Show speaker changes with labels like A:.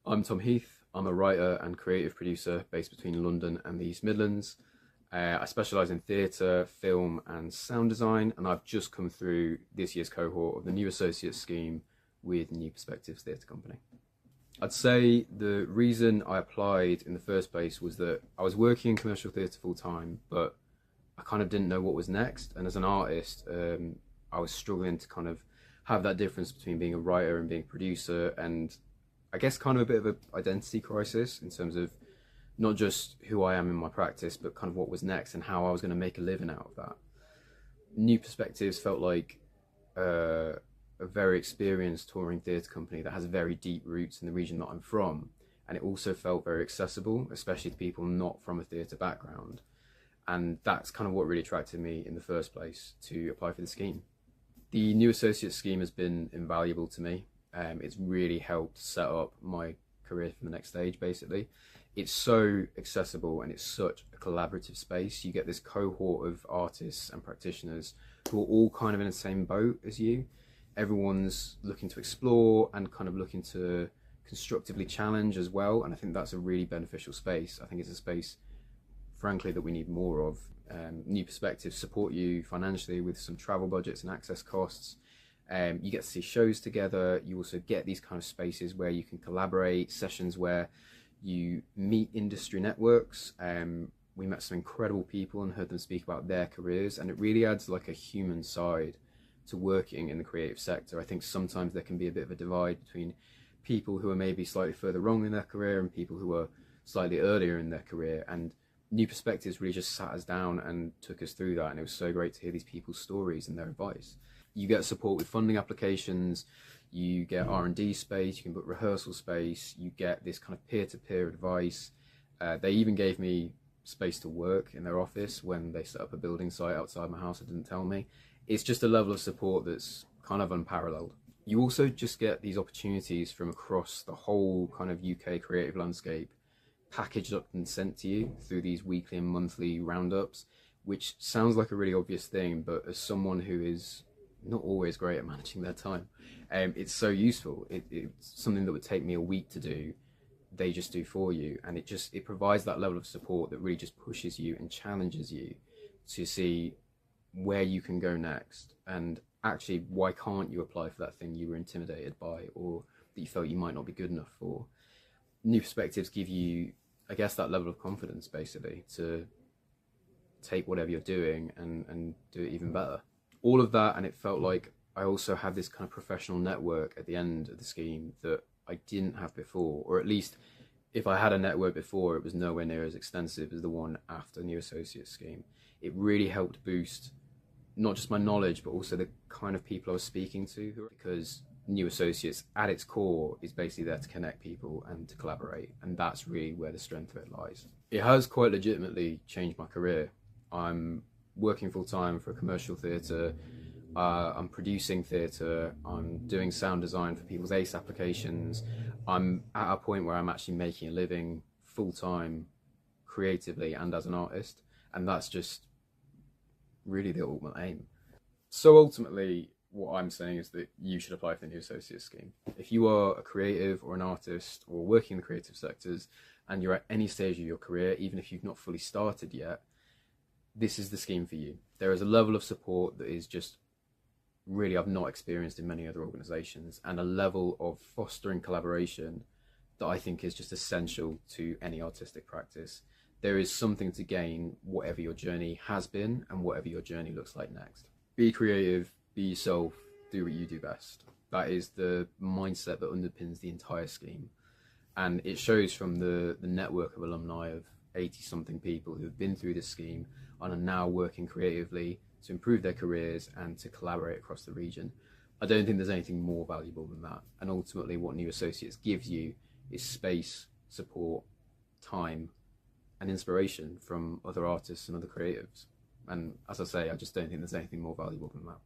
A: I'm Tom Heath. I'm a writer and creative producer based between London and the East Midlands. I specialise in theatre, film and sound design, and I've just come through this year's cohort of the New Associate Scheme with New Perspectives Theatre Company. I'd say the reason I applied in the first place was that I was working in commercial theatre full time, but I kind of didn't know what was next. And as an artist, I was struggling to kind of have that difference between being a writer and being a producer, and I guess kind of a bit of an identity crisis in terms of not just who I am in my practice, but kind of what was next and how I was going to make a living out of that. New Perspectives felt like a very experienced touring theatre company that has very deep roots in the region that I'm from, and it also felt very accessible, especially to people not from a theatre background. And that's kind of what really attracted me in the first place to apply for the scheme. The New Associate Scheme has been invaluable to me. It's really helped set up my career for the next stage, basically. It's so accessible and it's such a collaborative space. You get this cohort of artists and practitioners who are all kind of in the same boat as you. Everyone's looking to explore and kind of looking to constructively challenge as well. And I think that's a really beneficial space. I think it's a space, frankly, that we need more of. New Perspectives support you financially with some travel budgets and access costs. You get to see shows together. You also get these kind of spaces where you can collaborate, sessions where you meet industry networks. We met some incredible people and heard them speak about their careers, and it really adds like a human side to working in the creative sector. I think sometimes there can be a bit of a divide between people who are maybe slightly further wrong in their career and people who are slightly earlier in their career, and New Perspectives really just sat us down and took us through that, and it was so great to hear these people's stories and their advice. You get support with funding applications, you get R&D space, you can book rehearsal space, you get this kind of peer-to-peer advice. They even gave me space to work in their office when they set up a building site outside my house and didn't tell me. It's just a level of support that's kind of unparalleled. You also just get these opportunities from across the whole kind of UK creative landscape packaged up and sent to you through these weekly and monthly roundups, which sounds like a really obvious thing, but as someone who is not always great at managing their time, it's so useful. It's something that would take me a week to do, they just do for you, and it provides that level of support that really just pushes you and challenges you to see where you can go next, and actually why can't you apply for that thing you were intimidated by or that you felt you might not be good enough for. New Perspectives give you, I guess, that level of confidence basically to take whatever you're doing and do it even better. All of that, and it felt like I also had this kind of professional network at the end of the scheme that I didn't have before, or at least if I had a network before, it was nowhere near as extensive as the one after New Associate Scheme. It really helped boost not just my knowledge, but also the kind of people I was speaking to, because New Associates at its core is basically there to connect people and to collaborate, and that's really where the strength of it lies. It has quite legitimately changed my career. I'm working full-time for a commercial theatre, I'm producing theatre, I'm doing sound design for people's ACE applications. I'm at a point where I'm actually making a living full-time creatively and as an artist, and that's just really the ultimate aim. So ultimately, what I'm saying is that you should apply for the New Associate Scheme. If you are a creative or an artist or working in the creative sectors and you're at any stage of your career, even if you've not fully started yet, this is the scheme for you. There is a level of support that is just really I've not experienced in many other organisations, and a level of fostering collaboration that I think is just essential to any artistic practice. There is something to gain whatever your journey has been and whatever your journey looks like next. Be creative, be yourself, do what you do best. That is the mindset that underpins the entire scheme. And it shows from the network of alumni of 80-something people who have been through this scheme and are now working creatively to improve their careers and to collaborate across the region. I don't think there's anything more valuable than that. And ultimately what New Associates gives you is space, support, time, and inspiration from other artists and other creatives. And as I say, I just don't think there's anything more valuable than that.